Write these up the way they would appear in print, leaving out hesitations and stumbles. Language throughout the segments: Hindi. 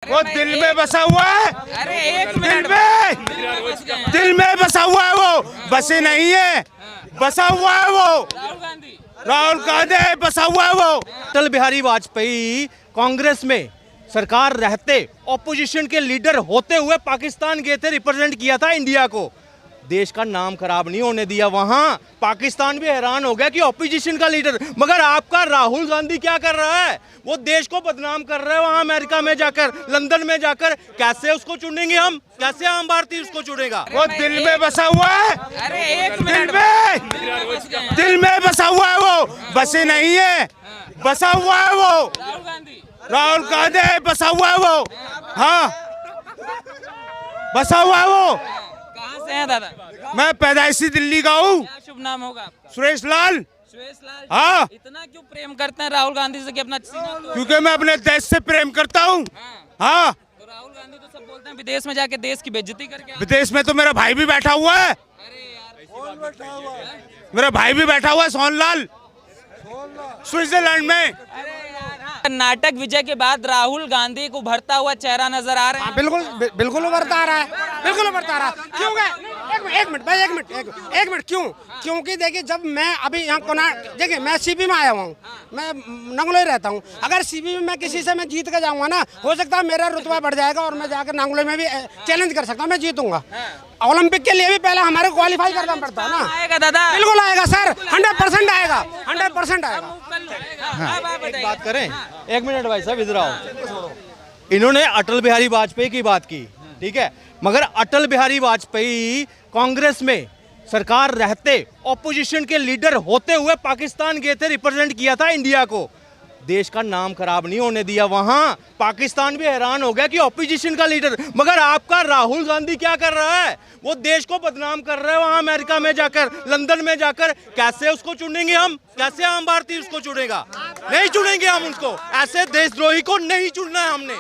वो दिल में बसा हुआ है। अरे एक मिनट दिल में बसा हुआ है, वो बसे नहीं है, बसा हुआ है वो। राहुल गांधी बसा हुआ है वो। अटल बिहारी वाजपेयी कांग्रेस में सरकार रहते ऑपोजिशन के लीडर होते हुए पाकिस्तान गए थे, रिप्रेजेंट किया था इंडिया को। देश का नाम खराब नहीं होने दिया। वहां पाकिस्तान भी हैरान हो गया कि ऑपोजिशन का लीडर, मगर आपका राहुल गांधी क्या कर रहा है? वो देश को बदनाम कर रहा है वहां अमेरिका में जाकर, लंदन में जाकर। कैसे उसको चुनेंगे हम? कैसे आम भारतीय उसको चुनेगा? वो दिल में बसा हुआ है। अरे एक दिल में बसा हुआ है वो, बसे नहीं है, बसा हुआ है वो। राहुल गांधी बसा हुआ है वो। हाँ, बसा हुआ है वो। कहाँ से हैं दादा? मैं पैदाइशी दिल्ली का हूँ। क्या शुभ नाम होगा आपका? सुरेश लाल। सुरेश लाल। हाँ, इतना क्यों प्रेम करते हैं राहुल गांधी से कि अपना सीना तोड़? क्योंकि मैं अपने देश से प्रेम करता हूँ। हाँ, तो राहुल गांधी तो सब बोलते हैं विदेश में जाके देश की बेइज्जती करके विदेश में तो मेरा भाई भी बैठा हुआ है। मेरा भाई भी बैठा हुआ है, सोनलाल, स्विट्जरलैंड में। कर्नाटक विजय के बाद राहुल गांधी को उभरता हुआ चेहरा नजर आ रहा है। बिल्कुल उभरता आ रहा है, बिल्कुल उभरता आ रहा है। क्यों गए? एक मिनट भाई, एक मिनट क्यों? क्योंकि देखिए, जब मैं अभी यहाँ देखिए, मैं सीपी में आया हुआ हूँ, मैं नंगलोई रहता हूँ। अगर सीपी में मैं किसी से मैं जीत कर जाऊँगा ना, हो सकता है मेरा रुतबा बढ़ जाएगा और मैं जाकर नंगलोई में भी चैलेंज कर सकता हूँ, मैं जीतूंगा। ओलंपिक के लिए भी पहले हमारे को क्वालिफाई करना पड़ता है ना। आएगा दादा, बिल्कुल आएगा सर, 100% आएगा, 100% आएगा। एक बात करें, एक मिनट भाई साहब, इधर आओ। इन्होंने अटल बिहारी वाजपेयी की बात की, ठीक है, मगर अटल बिहारी वाजपेयी कांग्रेस में सरकार रहते ऑपोजिशन के लीडर होते हुए पाकिस्तान गए थे, रिप्रेजेंट किया था इंडिया को। देश का नाम खराब नहीं होने दिया। वहां पाकिस्तान भी हैरान हो गया कि ऑपोजिशन का लीडर, मगर आपका राहुल गांधी क्या कर रहा है? वो देश को बदनाम कर रहा है वहां अमेरिका में जाकर, लंदन में जाकर। कैसे उसको चुनेंगे हम? कैसे आम भारतीय उसको चुनेगा? नहीं चुनेंगे हम उसको। ऐसे देशद्रोही को नहीं चुनना है हमने।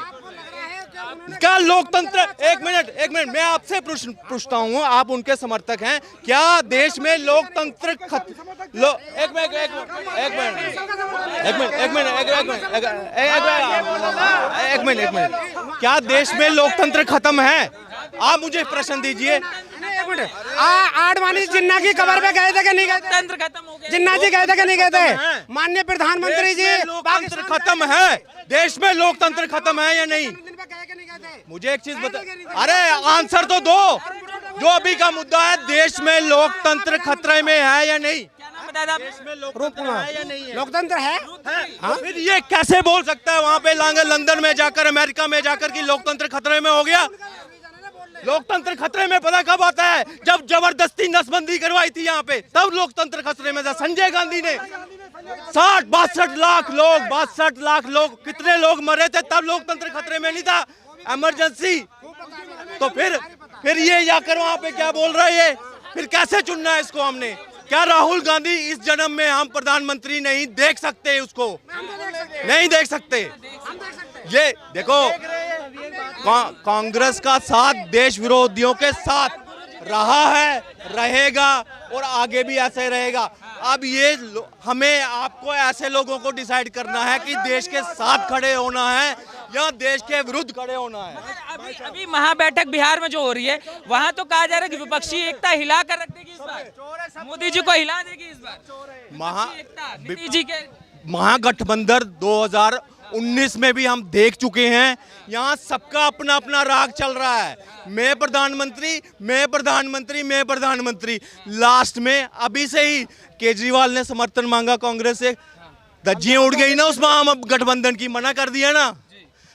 क्या लोकतंत्र? एक मिनट, मैं आपसे पूछता हूँ, आप उनके समर्थक हैं, क्या देश में लोकतंत्र एक मिनट, क्या देश में लोकतंत्र खत्म है? आप मुझे प्रश्न दीजिए। आडवाणी जिन्ना की कबर पे गए थे कि नहीं गए थे? तंत्र खत्म हो गया। जिन्ना जी गए थे कि नहीं गए थे? माननीय प्रधानमंत्री जी, लोकतंत्र खत्म है? देश में लोकतंत्र खत्म है या नहीं? मुझे एक चीज बता, अरे आंसर तो दो। जो अभी का मुद्दा है, देश में लोकतंत्र खतरे में है या नहीं? लोकतंत्र है। हाँ? फिर ये कैसे बोल सकता है वहाँ पे लंदन में जाकर, अमेरिका में जाकर कि लोकतंत्र खतरे में हो गया? लोकतंत्र खतरे में पता कब आता है? जब जबरदस्ती नसबंदी करवाई थी यहाँ पे, तब लोकतंत्र खतरे में था। संजय गांधी ने 62 लाख लोग कितने लोग मरे थे, तब लोकतंत्र खतरे में नहीं था। इमरजेंसी तो फिर ये जाकर वहाँ पे क्या बोल रहा है ये? फिर कैसे चुनना है इसको हमने? क्या राहुल गांधी इस जन्म में हम प्रधानमंत्री नहीं देख सकते? उसको नहीं देख सकते। ये देखो, कांग्रेस का साथ देश विरोधियों के साथ रहा है, रहेगा और आगे भी ऐसे रहेगा। अब ये हमें आपको ऐसे लोगों को डिसाइड करना है कि देश के साथ खड़े होना है या देश के विरुद्ध खड़े होना है। अभी महाबैठक बिहार में जो हो रही है, वहाँ तो कहा जा रहा है कि विपक्षी एकता हिला कर रख देगी इस बार, मोदी जी को हिला देगी इस बार। नीतीश जी के महागठबंधन 2019 में भी हम देख चुके हैं, यहाँ सबका अपना अपना राग चल रहा है। मैं प्रधानमंत्री। लास्ट में अभी से ही केजरीवाल ने समर्थन मांगा कांग्रेस से, धज्जियां उड़ गई ना उस महागठबंधन की, मना कर दिया ना।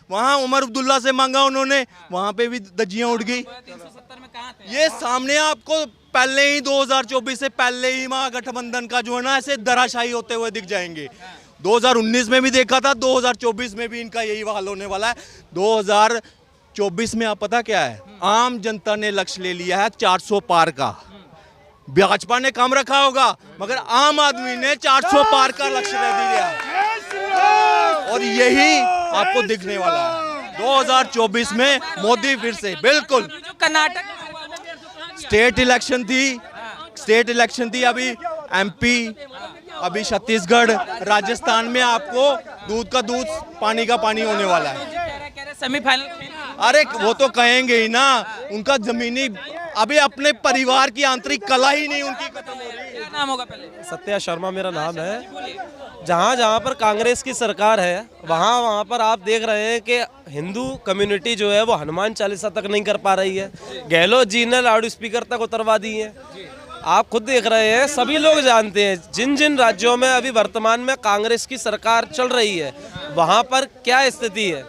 वहाँ उमर अब्दुल्ला से मांगा उन्होंने, वहाँ पे भी धज्जियां उड़ गई। 370 में कहाँ थे? ये सामने आपको पहले ही 2024 से पहले ही महागठबंधन का जो है ना, ऐसे धराशायी होते हुए दिख जाएंगे। 2019 में भी देखा था, 2024 में भी इनका यही हाल होने वाला है। 2024 में आप पता क्या है? आम जनता ने लक्ष्य ले लिया है 400 पार का। भाजपा ने कम रखा होगा, मगर आम आदमी ने 400 पार का लक्ष्य ले दिया, और यही आपको दिखने वाला है 2024 में। मोदी फिर से बिल्कुल। जो कर्नाटक स्टेट इलेक्शन थी अभी MP, अभी छत्तीसगढ़, राजस्थान में आपको दूध का दूध, पानी का पानी होने वाला है। सेमीफाइनल। अरे वो तो कहेंगे ही ना, उनका जमीनी अभी अपने परिवार की आंतरिक कला ही नहीं उनकी खत्म हो रही। क्या नाम होगा पहले? सत्या शर्मा मेरा नाम है। जहाँ जहाँ पर कांग्रेस की सरकार है वहाँ पर आप देख रहे हैं कि हिंदू कम्युनिटी जो है वो हनुमान चालीसा तक नहीं कर पा रही है। गहलोत जी ने लाउड स्पीकर तक उतरवा दी है। आप खुद देख रहे हैं, सभी लोग जानते हैं जिन जिन राज्यों में अभी वर्तमान में कांग्रेस की सरकार चल रही है वहाँ पर क्या स्थिति है।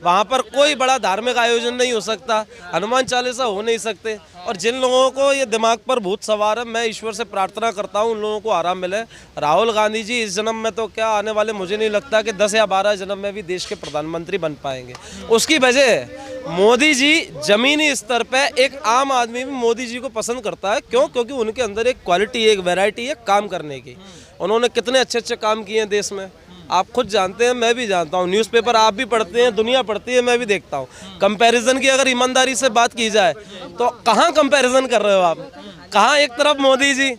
वहाँ पर कोई बड़ा धार्मिक आयोजन नहीं हो सकता, हनुमान चालीसा हो नहीं सकते। और जिन लोगों को ये दिमाग पर भूत सवार है, मैं ईश्वर से प्रार्थना करता हूँ उन लोगों को आराम मिले। राहुल गांधी जी इस जन्म में तो क्या, आने वाले मुझे नहीं लगता कि 10 या 12 जन्म में भी देश के प्रधानमंत्री बन पाएंगे। उसकी वजह मोदी जी जमीनी स्तर पे, एक आम आदमी भी मोदी जी को पसंद करता है। क्यों? क्योंकि उनके अंदर एक क्वालिटी, एक वैरायटी है काम करने की। उन्होंने कितने अच्छे अच्छे काम किए हैं देश में, आप खुद जानते हैं, मैं भी जानता हूँ। न्यूज़पेपर आप भी पढ़ते हैं, दुनिया पढ़ती है, मैं भी देखता हूँ। कंपैरिजन की अगर ईमानदारी से बात की जाए तो कहाँ कंपैरिजन कर रहे हो आप? कहाँ एक तरफ मोदी जी,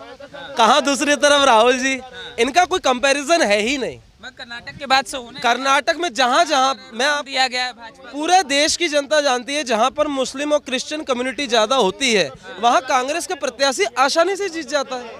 कहाँ दूसरी तरफ राहुल जी, इनका कोई कंपैरिजन है ही नहीं। कर्नाटक के बाद से होने, कर्नाटक में जहाँ जहाँ मैं आप दिया गया है भाजपा, पूरे देश की जनता जानती है, जहाँ पर मुस्लिम और क्रिश्चियन कम्युनिटी ज़्यादा होती है वहाँ कांग्रेस का प्रत्याशी आसानी से जीत जाता है।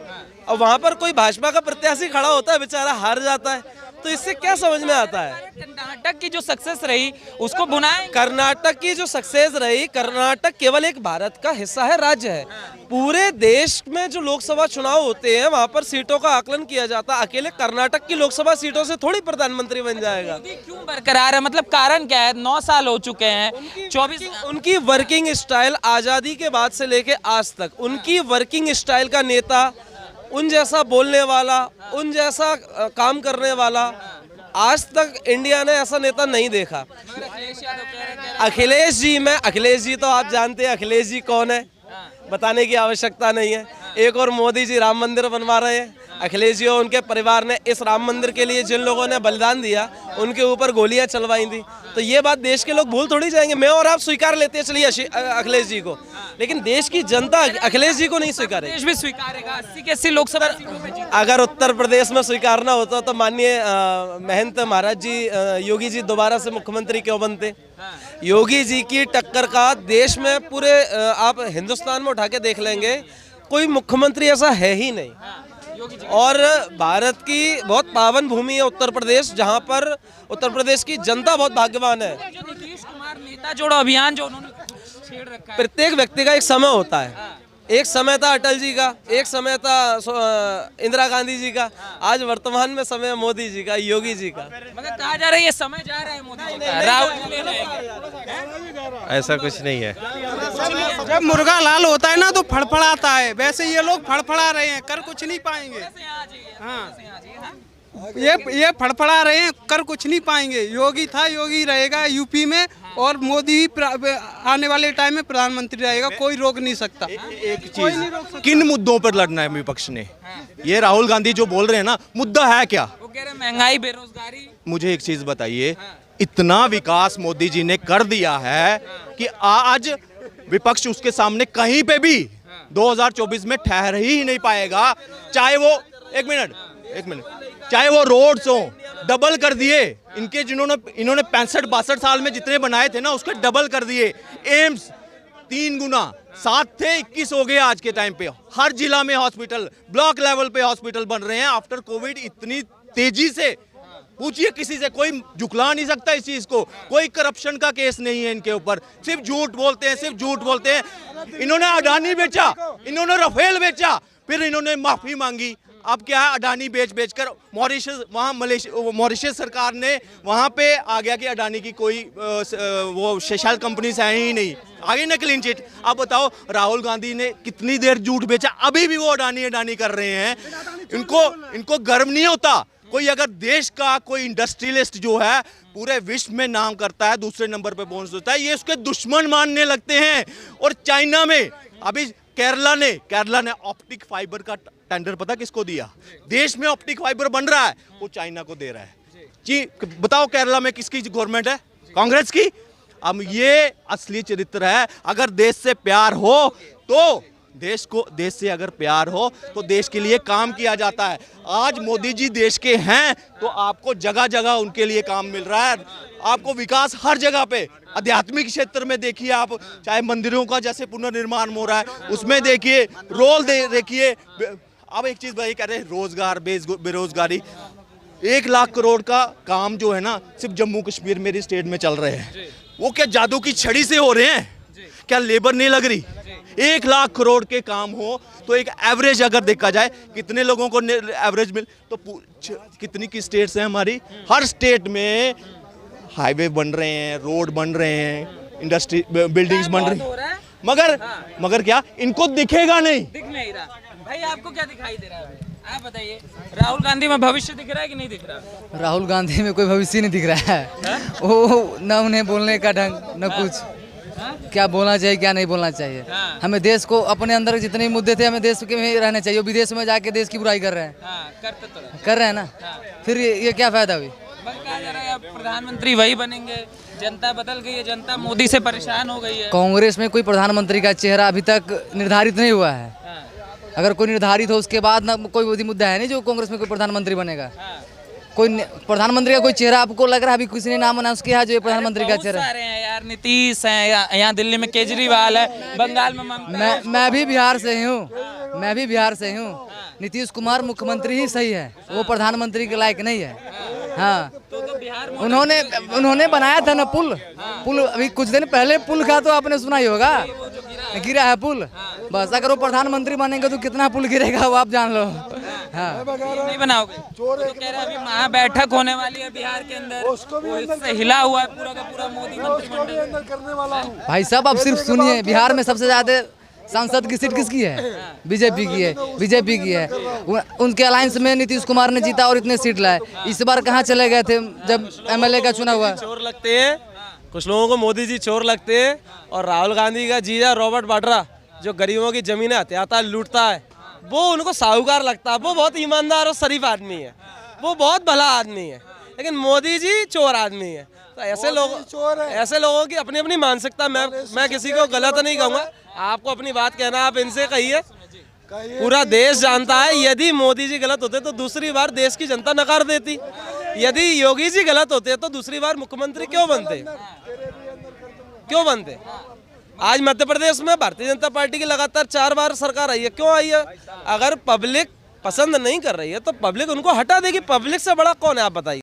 और वहाँ पर कोई भाजपा का प्रत्याशी खड़ा होता है, बेचारा हार जाता है। तो इससे क्या समझ में आता है? कर्नाटक की जो सक्सेस रही उसको बुनाए। कर्नाटक की जो सक्सेस रही, कर्नाटक केवल एक भारत का हिस्सा है, राज्य है। पूरे देश में जो लोकसभा चुनाव होते हैं वहां पर सीटों का आकलन किया जाता है। अकेले कर्नाटक की लोकसभा सीटों से थोड़ी प्रधानमंत्री बन जाएगा। क्यों बरकरार है? मतलब कारण क्या है? 9 साल हो चुके हैं, 24 उनकी वर्किंग स्टाइल आजादी के बाद से लेके आज तक, उनकी वर्किंग स्टाइल का नेता, उन जैसा बोलने वाला, उन जैसा काम करने वाला आज तक इंडिया ने ऐसा नेता नहीं देखा। अखिलेश जी तो आप जानते हैं अखिलेश जी कौन है, बताने की आवश्यकता नहीं है। एक और मोदी जी राम मंदिर बनवा रहे हैं। अखिलेश जी और उनके परिवार ने इस राम मंदिर के लिए जिन लोगों ने बलिदान दिया उनके ऊपर गोलियां चलवाई थी। तो ये बात देश के लोग भूल थोड़ी जाएंगे। मैं और आप स्वीकार लेते हैं चलिए अखिलेश जी को, लेकिन देश की जनता अखिलेश जी को नहीं स्वीकारेगी। देश भी स्वीकारेगा। 80 के 80 लोकसभा सीटों पे जीत। अगर उत्तर प्रदेश में स्वीकारना होता तो माननीय महंत महाराज जी, योगी जी दोबारा से मुख्यमंत्री क्यों बनते? योगी जी की टक्कर का देश में पूरे आप हिंदुस्तान में उठा के देख लेंगे, कोई मुख्यमंत्री ऐसा है ही नहीं। और भारत की बहुत पावन भूमि है उत्तर प्रदेश, जहां पर उत्तर प्रदेश की जनता बहुत भाग्यवान है। जो नीतीश कुमार नेता जोड़ो अभियान जो उन्होंने छेड़ रखा है, प्रत्येक व्यक्ति का एक समय होता है। एक समय था अटल जी का, एक समय था इंदिरा गांधी जी का, आज वर्तमान में समय मोदी जी का, योगी जी का। मगर कहा जा रहा है ये समय जा रहा है मोदी जी का, राहुल जी ले जाएंगे। ऐसा कुछ नहीं है। जब मुर्गा लाल होता है ना तो फड़फड़ाता है, वैसे ये लोग फड़फड़ा रहे हैं, कर कुछ नहीं पाएंगे। ये फड़फड़ा रहे हैं, कर कुछ नहीं पाएंगे। योगी था, योगी रहेगा यूपी में, और मोदी आने वाले टाइम में प्रधानमंत्री रहेगा, कोई रोक नहीं सकता। एक चीज, किन मुद्दों पर लड़ना है विपक्ष ने? ये राहुल गांधी जो बोल रहे हैं ना, मुद्दा है क्या? वो कह रहे हैं महंगाई, बेरोजगारी। मुझे एक चीज बताइए, इतना विकास मोदी जी ने कर दिया है कि आज विपक्ष उसके सामने कहीं पे भी 2024 में ठहर ही नहीं पाएगा। चाहे वो एक मिनट चाहे वो रोड्स हो, डबल कर दिए इनके, इन्होंने 65-62 साल में जितने बनाए थे ना उसके डबल कर दिए। एम्स 3 गुना, 7 थे 21 हो गए आज के टाइम पे। हर जिला में हॉस्पिटल, ब्लॉक लेवल पे हॉस्पिटल बन रहे हैं आफ्टर कोविड इतनी तेजी से। पूछिए किसी से, कोई झुकला नहीं सकता इस चीज को। कोई करप्शन का केस नहीं है इनके ऊपर, सिर्फ झूठ बोलते हैं। इन्होंने अडानी बेचा, इन्होंने राफेल बेचा, फिर इन्होंने माफी मांगी। अब क्या है, अडानी बेच कर मॉरिशस सरकार ने वहां पे आ गया कि अडानी की कोई वो शेल कंपनीज है ही नहीं, आगे ना क्लीन चिट। अब बताओ राहुल गांधी ने कितनी देर झूठ बेचा, अभी भी वो अडानी कर रहे हैं। इनको गर्व नहीं होता। कोई अगर देश का कोई इंडस्ट्रियलिस्ट जो है पूरे विश्व में नाम करता है, दूसरे नंबर पे पहुंच जाता है, ये उसके दुश्मन मानने लगते हैं। और चाइना में अभी केरला ने ऑप्टिक फाइबर का टेंडर पता किसको दिया? देश में ऑप्टिक फाइबर बन रहा है, वो चाइना को दे रहा है जी। बताओ केरला में किसकी गवर्नमेंट है? कांग्रेस की। अब ये असली चरित्र है। अगर देश से प्यार हो तो देश से अगर प्यार हो तो देश के लिए काम किया जाता है। आज मोदी जी देश के हैं तो आपको जगह जगह उनके लिए काम मिल रहा है। आपको विकास हर जगह पे, आध्यात्मिक क्षेत्र में देखिए आप, चाहे मंदिरों का जैसे पुनर्निर्माण हो रहा है उसमें देखिए, देखिए। अब एक चीज भाई कह रहे हैं, रोजगार बेरोजगारी, 1 लाख करोड़ का काम जो है ना सिर्फ जम्मू कश्मीर मेरी स्टेट में चल रहे हैं। वो क्या जादू की छड़ी से हो रहे हैं? क्या लेबर नहीं लग रही? 1 लाख करोड़ के काम हो तो एक एवरेज अगर देखा जाए कितने लोगों को एवरेज मिल, तो कितनी की स्टेट्स हैं हमारी, हर स्टेट में हाईवे बन रहे हैं, रोड बन रहे हैं, इंडस्ट्री बिल्डिंग्स बन रही हैं, मगर क्या इनको दिखेगा नहीं? दिख नहीं रहा। भाई आपको क्या दिखाई दे रहा है? आप बताइए, राहुल गांधी में भविष्य दिख रहा है कि नहीं दिख रहा? राहुल गांधी में कोई भविष्य नहीं दिख रहा है। वो न उन्हें बोलने का ढंग न कुछ, क्या बोलना चाहिए क्या नहीं बोलना चाहिए। हमें देश को अपने अंदर जितने मुद्दे थे हमें देश के में रहने चाहिए। विदेश में जाके देश की बुराई कर रहे हैं, कर रहे हैं ना, फिर ये क्या फायदा हुई? कहा जा रहा है अब प्रधानमंत्री वही बनेंगे, जनता बदल गई है, जनता मोदी से परेशान हो गई है। कांग्रेस में कोई प्रधानमंत्री का चेहरा अभी तक निर्धारित नहीं हुआ है। अगर कोई निर्धारित हो उसके बाद ना कोई मुद्दा है नहीं जो कांग्रेस में कोई प्रधानमंत्री बनेगा। कोई प्रधानमंत्री का कोई चेहरा आपको लग रहा है? अभी किसी ने नाम अनाउंस किया है जो प्रधानमंत्री का चेहरा? सारे हैं यार, नीतीश है, यहाँ दिल्ली में केजरीवाल है, बंगाल में ममता। मैं भी बिहार से हूँ। नीतीश कुमार मुख्यमंत्री ही सही है, वो प्रधानमंत्री के लायक नहीं है। हाँ, उन्होंने बनाया था ना पुल अभी कुछ दिन पहले पुल का तो आपने सुना ही होगा, गिरा है पुल। बस अगर वो प्रधानमंत्री बनेंगे तो कितना पुल गिरेगा वो आप जान लो। हाँ, नहीं बनाओगे तो कह रहे अभी महाबैठक होने वाली है बिहार के अंदर, उससे हिला हुआ है पूरा का पूरा मोदी मंत्रिमंडल। भाई साहब आप सिर्फ सुनिए, बिहार में सबसे ज्यादा सांसद की सीट किसकी है? बीजेपी की है। उनके अलायंस में नीतीश कुमार ने जीता और इतने सीट लाए। इस बार कहाँ चले गए थे जब एमएलए का चुनाव हुआ? चोर लगते हैं कुछ लोगों को, मोदी जी चोर लगते हैं। और राहुल गांधी का जीजा रॉबर्ट वाड्रा जो गरीबों की जमीनें हथियाता लूटता है, वो उनको साहूकार लगता है। वो बहुत ईमानदार और शरीफ आदमी है, वो बहुत भला आदमी है। लेकिन मोदी जी चोर आदमी है। तो ऐसे लोगों की अपनी अपनी मानसिकता। मैं किसी को गलत नहीं कहूँगा, आपको अपनी बात कहना आप इनसे कहिए। पूरा देश जानता है यदि मोदी जी गलत होते तो दूसरी बार देश की जनता नकार देती। यदि योगी जी गलत होते तो दूसरी बार मुख्यमंत्री क्यों बनते? आज मध्य प्रदेश में भारतीय जनता पार्टी की लगातार 4 बार सरकार आई है। क्यों आई है? अगर पब्लिक पसंद नहीं कर रही है तो पब्लिक उनको हटा देगी। पब्लिक से बड़ा कौन है आप बताइए?